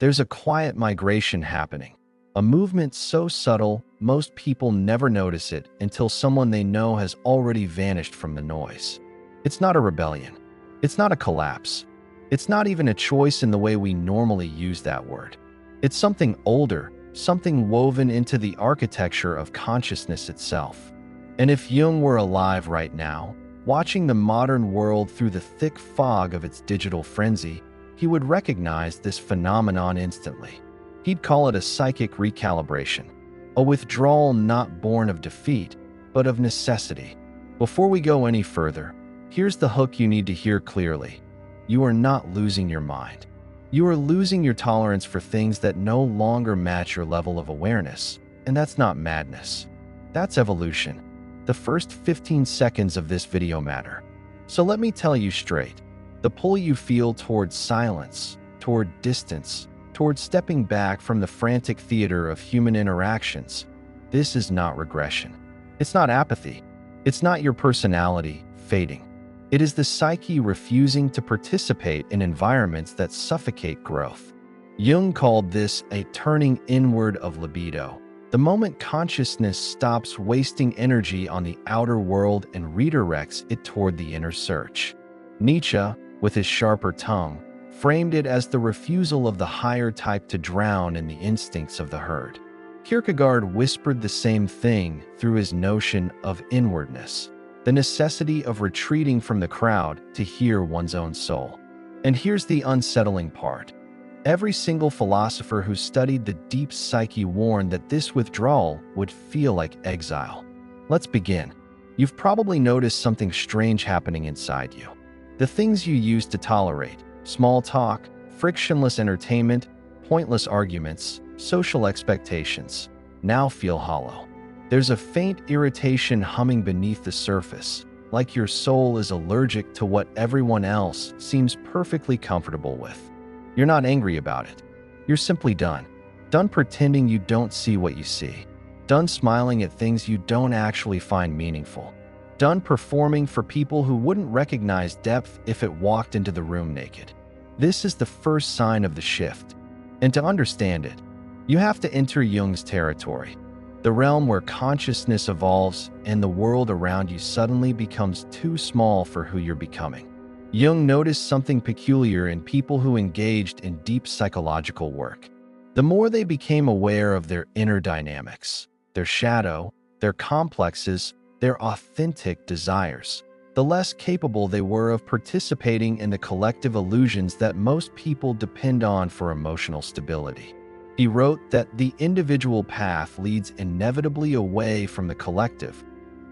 There's a quiet migration happening, a movement so subtle most people never notice it until someone they know has already vanished from the noise. It's not a rebellion. It's not a collapse. It's not even a choice in the way we normally use that word. It's something older, something woven into the architecture of consciousness itself. And if Jung were alive right now, watching the modern world through the thick fog of its digital frenzy, he would recognize this phenomenon instantly. He'd call it a psychic recalibration, a withdrawal not born of defeat, but of necessity. Before we go any further, here's the hook you need to hear clearly. You are not losing your mind. You are losing your tolerance for things that no longer match your level of awareness, and that's not madness. That's evolution. The first 15 seconds of this video matter. So let me tell you straight, the pull you feel towards silence, toward distance, toward stepping back from the frantic theater of human interactions, this is not regression. It's not apathy. It's not your personality fading. It is the psyche refusing to participate in environments that suffocate growth. Jung called this a turning inward of libido, the moment consciousness stops wasting energy on the outer world and redirects it toward the inner search. Nietzsche, with his sharper tongue, framed it as the refusal of the higher type to drown in the instincts of the herd. Kierkegaard whispered the same thing through his notion of inwardness, the necessity of retreating from the crowd to hear one's own soul. And here's the unsettling part. Every single philosopher who studied the deep psyche warned that this withdrawal would feel like exile. Let's begin. You've probably noticed something strange happening inside you. The things you used to tolerate, small talk, frictionless entertainment, pointless arguments, social expectations, now feel hollow. There's a faint irritation humming beneath the surface, like your soul is allergic to what everyone else seems perfectly comfortable with. You're not angry about it. You're simply done. Done pretending you don't see what you see. Done smiling at things you don't actually find meaningful. Done performing for people who wouldn't recognize depth if it walked into the room naked. This is the first sign of the shift. And to understand it, you have to enter Jung's territory, the realm where consciousness evolves and the world around you suddenly becomes too small for who you're becoming. Jung noticed something peculiar in people who engaged in deep psychological work. The more they became aware of their inner dynamics, their shadow, their complexes, their authentic desires, the less capable they were of participating in the collective illusions that most people depend on for emotional stability. He wrote that the individual path leads inevitably away from the collective,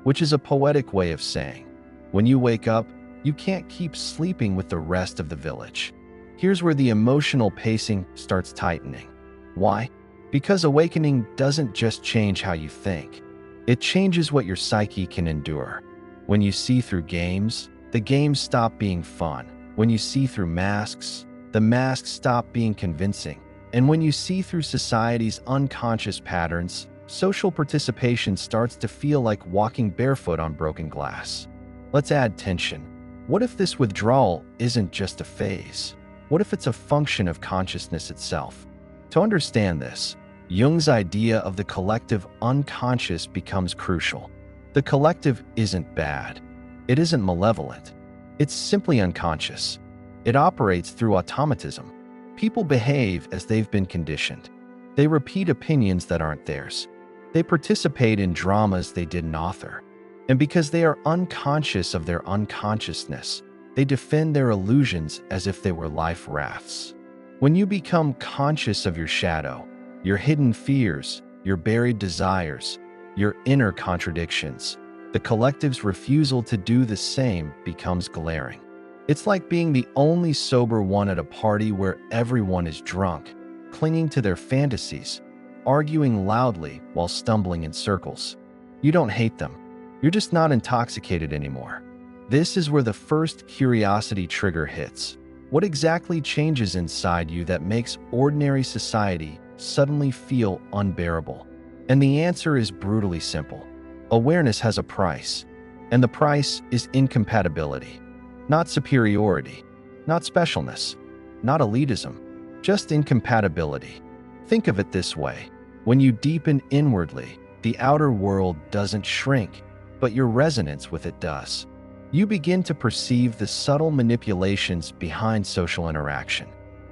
which is a poetic way of saying, when you wake up, you can't keep sleeping with the rest of the village. Here's where the emotional pacing starts tightening. Why? Because awakening doesn't just change how you think. It changes what your psyche can endure. When you see through games, the games stop being fun. When you see through masks, the masks stop being convincing. And when you see through society's unconscious patterns, social participation starts to feel like walking barefoot on broken glass. Let's add tension. What if this withdrawal isn't just a phase? What if it's a function of consciousness itself? To understand this, Jung's idea of the collective unconscious becomes crucial. The collective isn't bad. It isn't malevolent. It's simply unconscious. It operates through automatism. People behave as they've been conditioned. They repeat opinions that aren't theirs. They participate in dramas they didn't author. And because they are unconscious of their unconsciousness, they defend their illusions as if they were life rafts. When you become conscious of your shadow, your hidden fears, your buried desires, your inner contradictions, the collective's refusal to do the same becomes glaring. It's like being the only sober one at a party where everyone is drunk, clinging to their fantasies, arguing loudly while stumbling in circles. You don't hate them. You're just not intoxicated anymore. This is where the first curiosity trigger hits. What exactly changes inside you that makes ordinary society suddenly feel unbearable? And the answer is brutally simple. Awareness has a price, and the price is incompatibility. Not superiority, not specialness, not elitism, just incompatibility. Think of it this way. When you deepen inwardly, the outer world doesn't shrink, but your resonance with it does. You begin to perceive the subtle manipulations behind social interaction,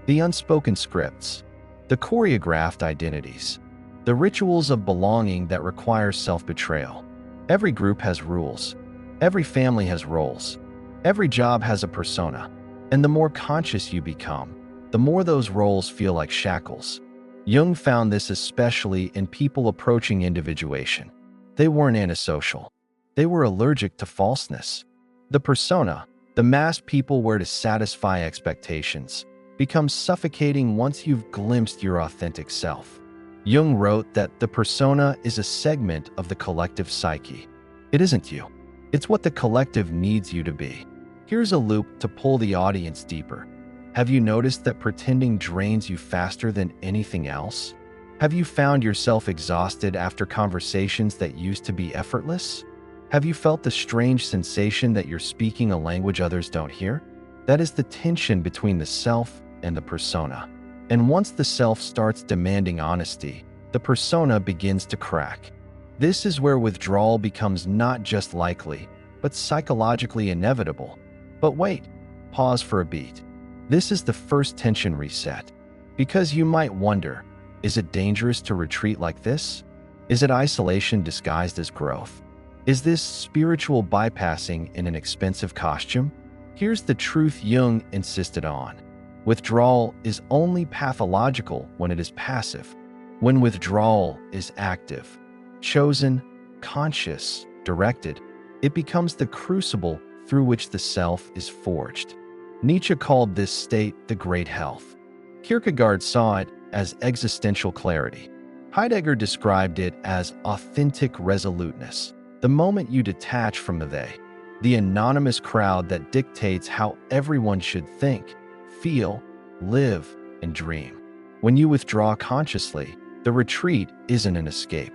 the unspoken scripts, the choreographed identities, the rituals of belonging that require self-betrayal. Every group has rules. Every family has roles. Every job has a persona. And the more conscious you become, the more those roles feel like shackles. Jung found this especially in people approaching individuation. They weren't antisocial. They were allergic to falseness. The persona, the mask people wear to satisfy expectations, becomes suffocating once you've glimpsed your authentic self. Jung wrote that the persona is a segment of the collective psyche. It isn't you. It's what the collective needs you to be. Here's a loop to pull the audience deeper. Have you noticed that pretending drains you faster than anything else? Have you found yourself exhausted after conversations that used to be effortless? Have you felt the strange sensation that you're speaking a language others don't hear? That is the tension between the self and the persona. And once the self starts demanding honesty, the persona begins to crack. This is where withdrawal becomes not just likely, but psychologically inevitable. But wait, pause for a beat. This is the first tension reset. Because you might wonder, is it dangerous to retreat like this? Is it isolation disguised as growth? Is this spiritual bypassing in an expensive costume? Here's the truth Jung insisted on. Withdrawal is only pathological when it is passive. When withdrawal is active, chosen, conscious, directed, it becomes the crucible through which the self is forged. Nietzsche called this state the great health. Kierkegaard saw it as existential clarity. Heidegger described it as authentic resoluteness, the moment you detach from the they, the anonymous crowd that dictates how everyone should think, feel, live, and dream. When you withdraw consciously, the retreat isn't an escape.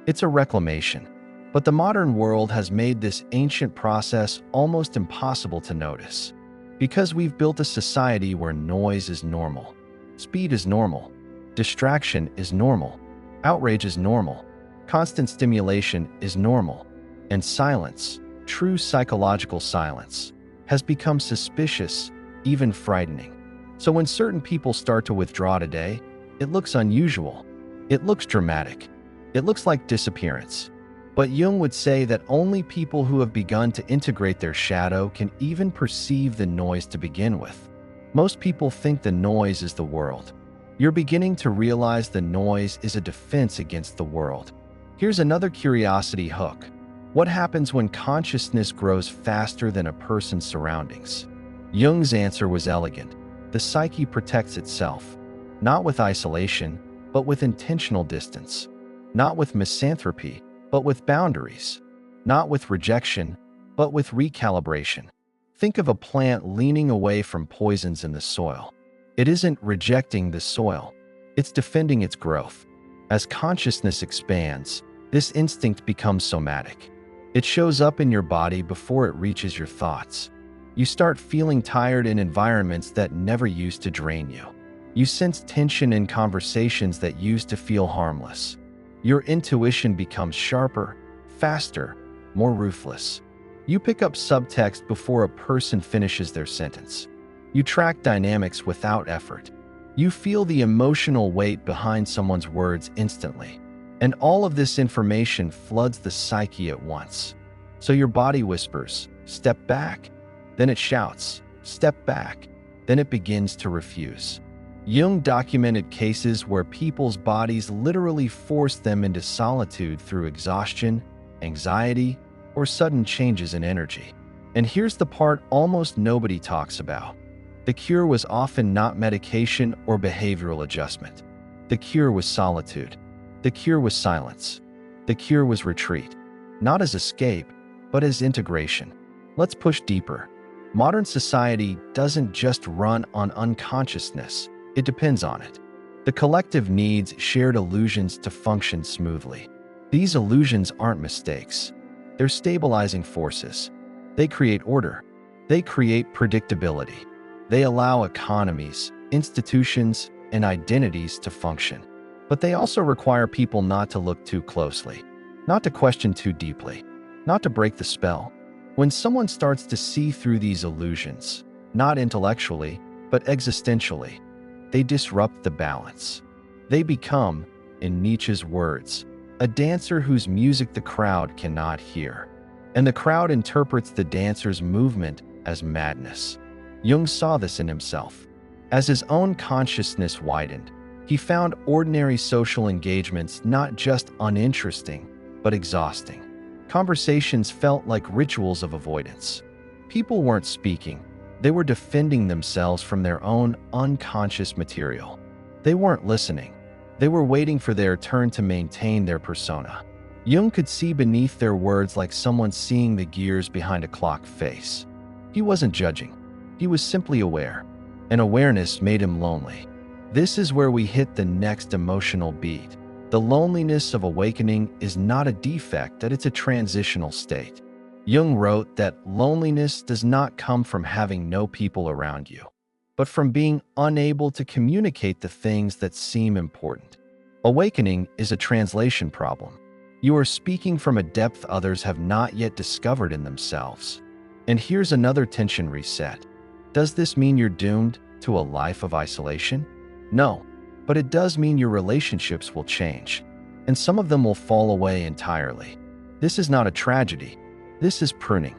It's a reclamation. But the modern world has made this ancient process almost impossible to notice. Because we've built a society where noise is normal, speed is normal, distraction is normal, outrage is normal, constant stimulation is normal, and silence, true psychological silence, has become suspicious, even frightening. So when certain people start to withdraw today, it looks unusual. It looks dramatic. It looks like disappearance. But Jung would say that only people who have begun to integrate their shadow can even perceive the noise to begin with. Most people think the noise is the world. You're beginning to realize the noise is a defense against the world. Here's another curiosity hook. What happens when consciousness grows faster than a person's surroundings? Jung's answer was elegant. The psyche protects itself, not with isolation, but with intentional distance, not with misanthropy, but with boundaries, not with rejection, but with recalibration. Think of a plant leaning away from poisons in the soil. It isn't rejecting the soil, it's defending its growth. As consciousness expands, this instinct becomes somatic. It shows up in your body before it reaches your thoughts. You start feeling tired in environments that never used to drain you. You sense tension in conversations that used to feel harmless. Your intuition becomes sharper, faster, more ruthless. You pick up subtext before a person finishes their sentence. You track dynamics without effort. You feel the emotional weight behind someone's words instantly. And all of this information floods the psyche at once. So your body whispers, "Step back." Then it shouts, "Step back." Then it begins to refuse. Jung documented cases where people's bodies literally forced them into solitude through exhaustion, anxiety, or sudden changes in energy. And here's the part almost nobody talks about. The cure was often not medication or behavioral adjustment. The cure was solitude. The cure was silence. The cure was retreat. Not as escape, but as integration. Let's push deeper. Modern society doesn't just run on unconsciousness. It depends on it. The collective needs shared illusions to function smoothly. These illusions aren't mistakes. They're stabilizing forces. They create order. They create predictability. They allow economies, institutions, and identities to function. But they also require people not to look too closely, not to question too deeply, not to break the spell. When someone starts to see through these illusions, not intellectually, but existentially, they disrupt the balance. They become, in Nietzsche's words, a dancer whose music the crowd cannot hear. And the crowd interprets the dancer's movement as madness. Jung saw this in himself. As his own consciousness widened, he found ordinary social engagements not just uninteresting, but exhausting. Conversations felt like rituals of avoidance. People weren't speaking. They were defending themselves from their own unconscious material. They weren't listening. They were waiting for their turn to maintain their persona. Jung could see beneath their words like someone seeing the gears behind a clock face. He wasn't judging. He was simply aware. And awareness made him lonely. This is where we hit the next emotional beat. The loneliness of awakening is not a defect, that it's a transitional state. Jung wrote that loneliness does not come from having no people around you, but from being unable to communicate the things that seem important. Awakening is a translation problem. You are speaking from a depth others have not yet discovered in themselves. And here's another tension reset. Does this mean you're doomed to a life of isolation? No, but it does mean your relationships will change, and some of them will fall away entirely. This is not a tragedy. This is pruning.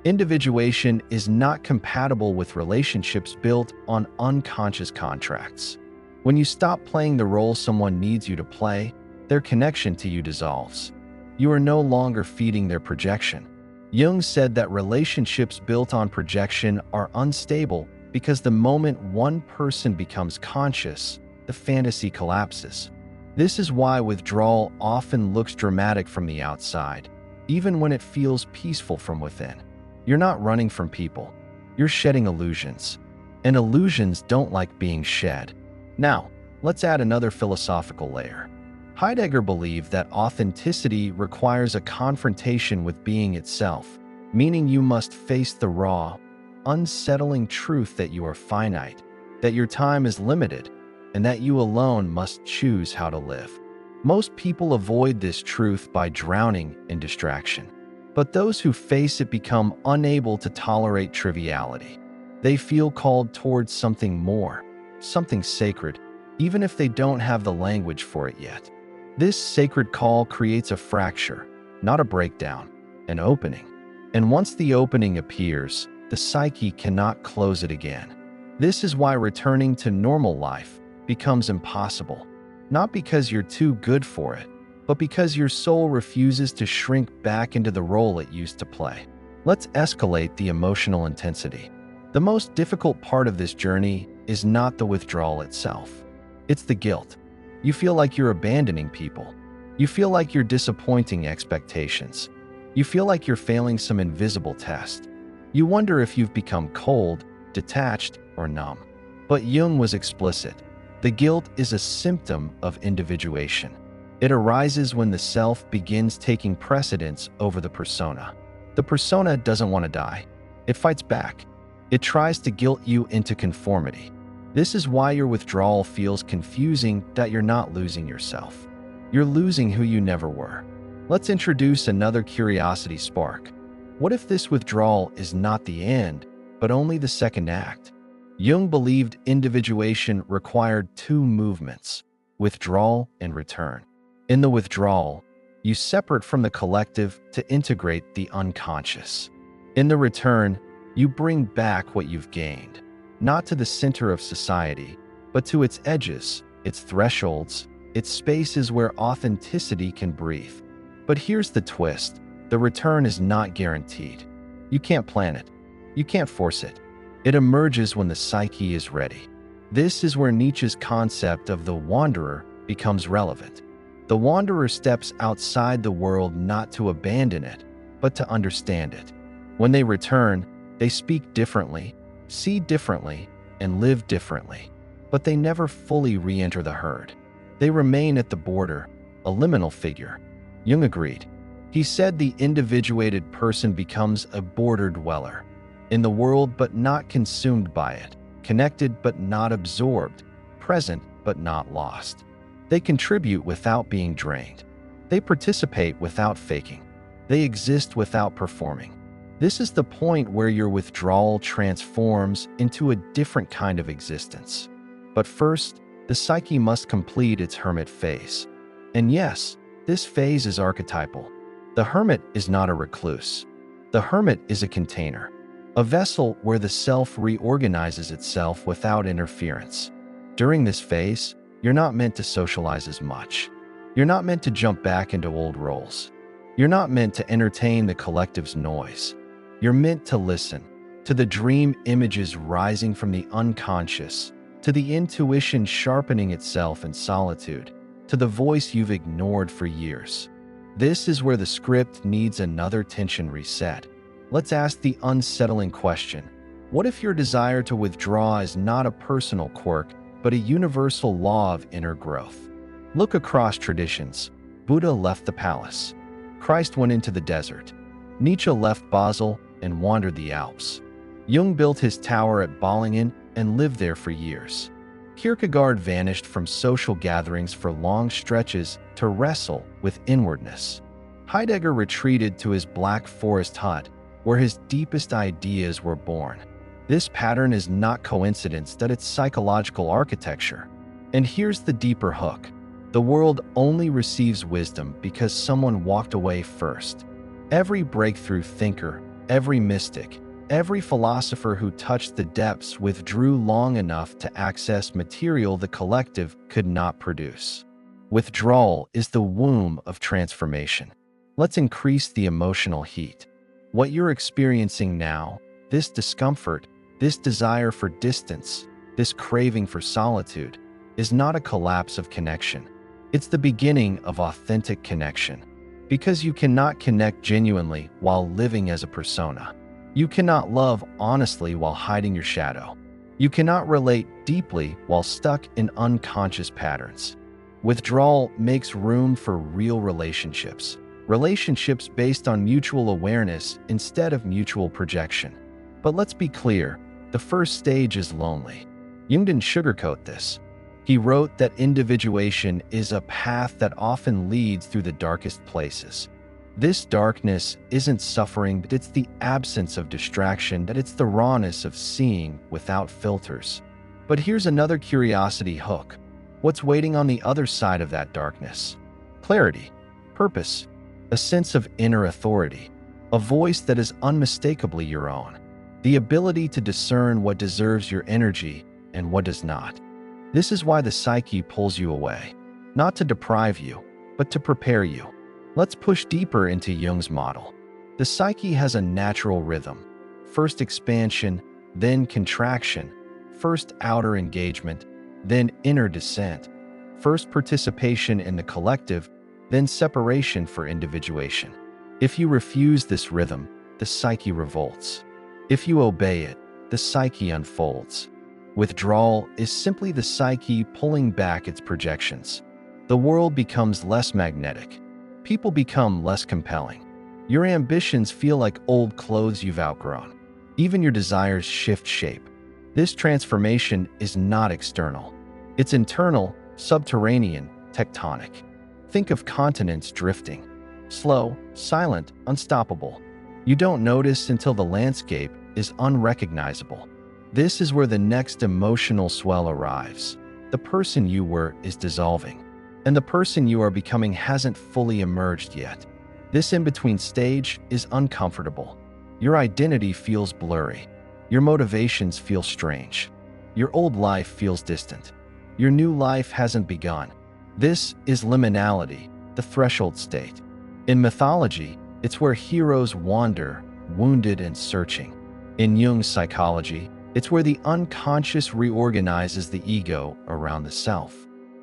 Individuation is not compatible with relationships built on unconscious contracts. When you stop playing the role someone needs you to play, their connection to you dissolves. You are no longer feeding their projection. Jung said that relationships built on projection are unstable because the moment one person becomes conscious, the fantasy collapses. This is why withdrawal often looks dramatic from the outside, even when it feels peaceful from within. You're not running from people. You're shedding illusions. And illusions don't like being shed. Now, let's add another philosophical layer. Heidegger believed that authenticity requires a confrontation with being itself, meaning you must face the raw, unsettling truth that you are finite, that your time is limited, and that you alone must choose how to live. Most people avoid this truth by drowning in distraction, but those who face it become unable to tolerate triviality. They feel called towards something more, something sacred, even if they don't have the language for it yet. This sacred call creates a fracture, not a breakdown, an opening. And once the opening appears, the psyche cannot close it again. This is why returning to normal life becomes impossible, not because you're too good for it, but because your soul refuses to shrink back into the role it used to play. Let's escalate the emotional intensity. The most difficult part of this journey is not the withdrawal itself. It's the guilt. You feel like you're abandoning people. You feel like you're disappointing expectations. You feel like you're failing some invisible test. You wonder if you've become cold, detached, or numb. But Jung was explicit. The guilt is a symptom of individuation. It arises when the self begins taking precedence over the persona. The persona doesn't want to die. It fights back. It tries to guilt you into conformity. This is why your withdrawal feels confusing, that you're not losing yourself. You're losing who you never were. Let's introduce another curiosity spark. What if this withdrawal is not the end, but only the second act? Jung believed individuation required two movements, withdrawal and return. In the withdrawal, you separate from the collective to integrate the unconscious. In the return, you bring back what you've gained, not to the center of society, but to its edges, its thresholds, its spaces where authenticity can breathe. But here's the twist. The return is not guaranteed. You can't plan it. You can't force it. It emerges when the psyche is ready. This is where Nietzsche's concept of the wanderer becomes relevant. The wanderer steps outside the world not to abandon it, but to understand it. When they return, they speak differently, see differently, and live differently. But they never fully re-enter the herd. They remain at the border, a liminal figure. Jung agreed. He said the individuated person becomes a border dweller, in the world but not consumed by it, connected but not absorbed, present but not lost. They contribute without being drained. They participate without faking. They exist without performing. This is the point where your withdrawal transforms into a different kind of existence. But first, the psyche must complete its hermit phase. And yes, this phase is archetypal. The hermit is not a recluse. The hermit is a container, a vessel where the self reorganizes itself without interference. During this phase, you're not meant to socialize as much. You're not meant to jump back into old roles. You're not meant to entertain the collective's noise. You're meant to listen to the dream images rising from the unconscious, to the intuition sharpening itself in solitude, to the voice you've ignored for years. This is where the script needs another tension reset. Let's ask the unsettling question. What if your desire to withdraw is not a personal quirk, but a universal law of inner growth? Look across traditions. Buddha left the palace. Christ went into the desert. Nietzsche left Basel and wandered the Alps. Jung built his tower at Bollingen and lived there for years. Kierkegaard vanished from social gatherings for long stretches to wrestle with inwardness. Heidegger retreated to his Black Forest hut, where his deepest ideas were born. This pattern is not coincidence, that it's psychological architecture. And here's the deeper hook. The world only receives wisdom because someone walked away first. Every breakthrough thinker, every mystic, every philosopher who touched the depths withdrew long enough to access material the collective could not produce. Withdrawal is the womb of transformation. Let's increase the emotional heat. What you're experiencing now, this discomfort, this desire for distance, this craving for solitude, is not a collapse of connection. It's the beginning of authentic connection. Because you cannot connect genuinely while living as a persona. You cannot love honestly while hiding your shadow. You cannot relate deeply while stuck in unconscious patterns. Withdrawal makes room for real relationships. Relationships based on mutual awareness instead of mutual projection. But let's be clear, the first stage is lonely. Jung didn't sugarcoat this. He wrote that individuation is a path that often leads through the darkest places. This darkness isn't suffering, but it's the absence of distraction, that it's the rawness of seeing without filters. But here's another curiosity hook. What's waiting on the other side of that darkness? Clarity, purpose, a sense of inner authority, a voice that is unmistakably your own, the ability to discern what deserves your energy and what does not. This is why the psyche pulls you away, not to deprive you, but to prepare you. Let's push deeper into Jung's model. The psyche has a natural rhythm. First expansion, then contraction. First outer engagement, then inner descent. First participation in the collective, then separation for individuation. If you refuse this rhythm, the psyche revolts. If you obey it, the psyche unfolds. Withdrawal is simply the psyche pulling back its projections. The world becomes less magnetic. People become less compelling. Your ambitions feel like old clothes you've outgrown. Even your desires shift shape. This transformation is not external. It's internal, subterranean, tectonic. Think of continents drifting. Slow, silent, unstoppable. You don't notice until the landscape is unrecognizable. This is where the next emotional swell arrives. The person you were is dissolving, and the person you are becoming hasn't fully emerged yet. This in-between stage is uncomfortable. Your identity feels blurry. Your motivations feel strange. Your old life feels distant. Your new life hasn't begun. This is liminality, the threshold state. In mythology, it's where heroes wander, wounded and searching. In Jung's psychology, it's where the unconscious reorganizes the ego around the self.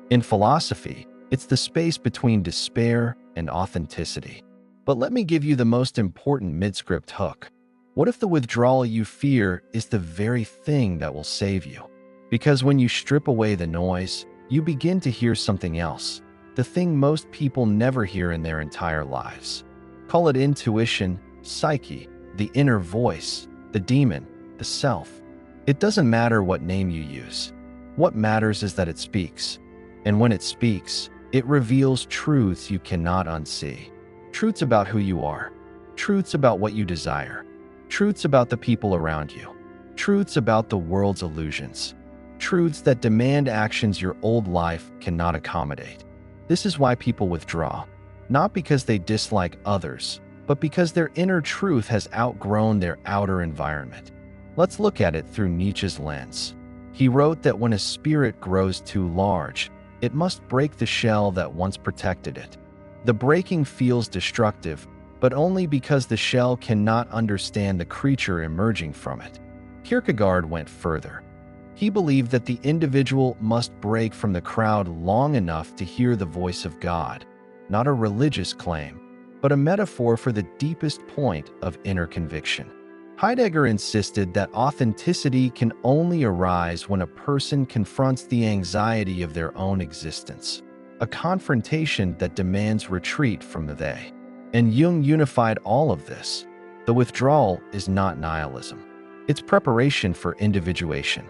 In philosophy, it's the space between despair and authenticity. But let me give you the most important mid-script hook. What if the withdrawal you fear is the very thing that will save you? Because when you strip away the noise, you begin to hear something else, the thing most people never hear in their entire lives. Call it intuition, psyche, the inner voice, the demon, the self. It doesn't matter what name you use. What matters is that it speaks. And when it speaks, it reveals truths you cannot unsee. Truths about who you are. Truths about what you desire. Truths about the people around you. Truths about the world's illusions. Truths that demand actions your old life cannot accommodate. This is why people withdraw, not because they dislike others, but because their inner truth has outgrown their outer environment. Let's look at it through Nietzsche's lens. He wrote that when a spirit grows too large, it must break the shell that once protected it. The breaking feels destructive, but only because the shell cannot understand the creature emerging from it. Kierkegaard went further. He believed that the individual must break from the crowd long enough to hear the voice of God, not a religious claim, but a metaphor for the deepest point of inner conviction. Heidegger insisted that authenticity can only arise when a person confronts the anxiety of their own existence, a confrontation that demands retreat from the they. And Jung unified all of this. The withdrawal is not nihilism. It's preparation for individuation.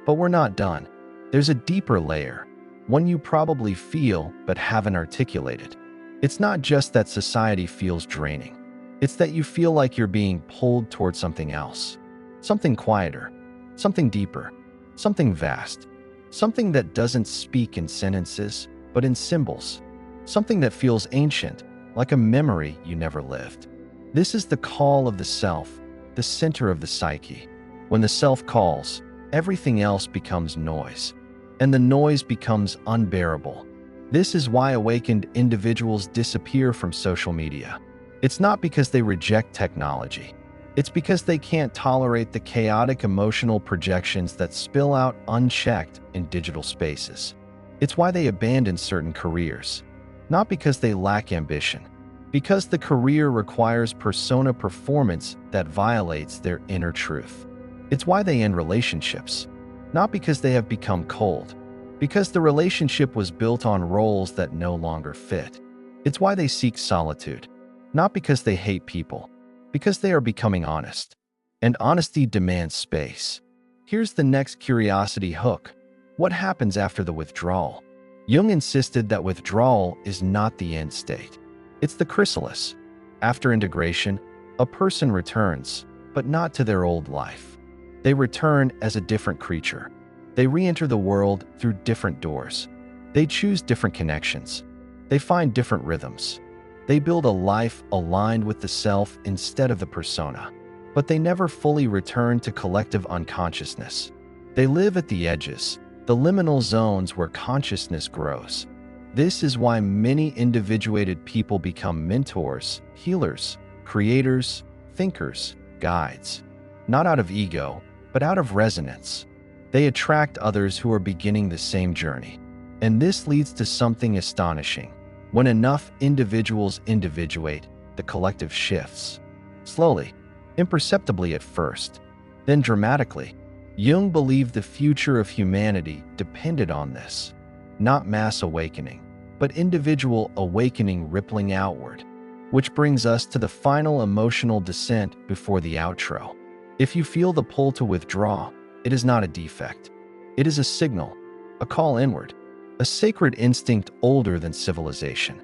But we're not done. There's a deeper layer, one you probably feel but haven't articulated. It's not just that society feels draining. It's that you feel like you're being pulled toward something else. Something quieter, something deeper, something vast, something that doesn't speak in sentences, but in symbols. Something that feels ancient, like a memory you never lived. This is the call of the self, the center of the psyche. When the self calls, everything else becomes noise, and the noise becomes unbearable. This is why awakened individuals disappear from social media. It's not because they reject technology. It's because they can't tolerate the chaotic emotional projections that spill out unchecked in digital spaces. It's why they abandon certain careers. Not because they lack ambition, because the career requires persona performance that violates their inner truth. It's why they end relationships, not because they have become cold, because the relationship was built on roles that no longer fit. It's why they seek solitude, not because they hate people, because they are becoming honest. And honesty demands space. Here's the next curiosity hook. What happens after the withdrawal? Jung insisted that withdrawal is not the end state. It's the chrysalis. After integration, a person returns, but not to their old life. They return as a different creature. They re-enter the world through different doors. They choose different connections. They find different rhythms. They build a life aligned with the self instead of the persona. But they never fully return to collective unconsciousness. They live at the edges, the liminal zones where consciousness grows. This is why many individuated people become mentors, healers, creators, thinkers, guides. Not out of ego, but out of resonance. They attract others who are beginning the same journey. And this leads to something astonishing. When enough individuals individuate, the collective shifts. Slowly, imperceptibly at first, then dramatically. Jung believed the future of humanity depended on this. Not mass awakening, but individual awakening rippling outward. Which brings us to the final emotional descent before the outro. If you feel the pull to withdraw, it is not a defect. It is a signal, a call inward, a sacred instinct older than civilization.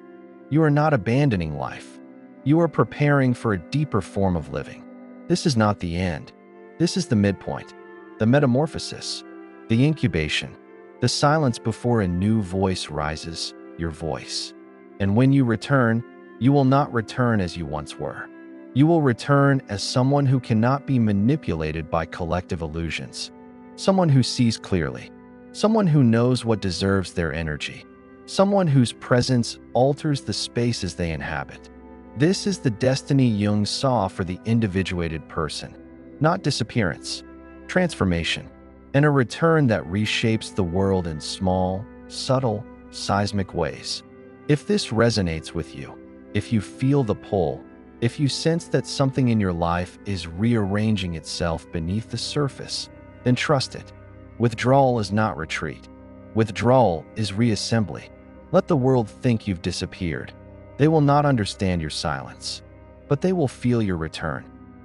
You are not abandoning life. You are preparing for a deeper form of living. This is not the end. This is the midpoint, the metamorphosis, the incubation, the silence before a new voice rises, your voice. And when you return, you will not return as you once were. You will return as someone who cannot be manipulated by collective illusions. Someone who sees clearly. Someone who knows what deserves their energy. Someone whose presence alters the spaces they inhabit. This is the destiny Jung saw for the individuated person. Not disappearance, transformation, and a return that reshapes the world in small, subtle, seismic ways. If this resonates with you, if you feel the pull, if you sense that something in your life is rearranging itself beneath the surface, then trust it. Withdrawal is not retreat. Withdrawal is reassembly. Let the world think you've disappeared. They will not understand your silence, but they will feel your return.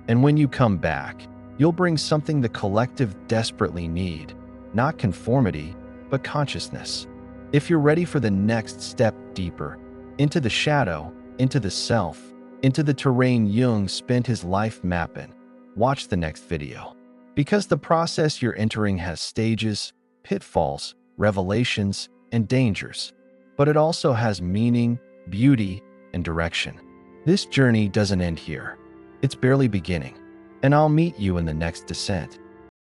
And when you come back, you'll bring something the collective desperately need, not conformity, but consciousness. If you're ready for the next step deeper, into the shadow, into the self, into the terrain Jung spent his life mapping, watch the next video. Because the process you're entering has stages, pitfalls, revelations, and dangers, but it also has meaning, beauty, and direction. This journey doesn't end here. It's barely beginning, and I'll meet you in the next descent.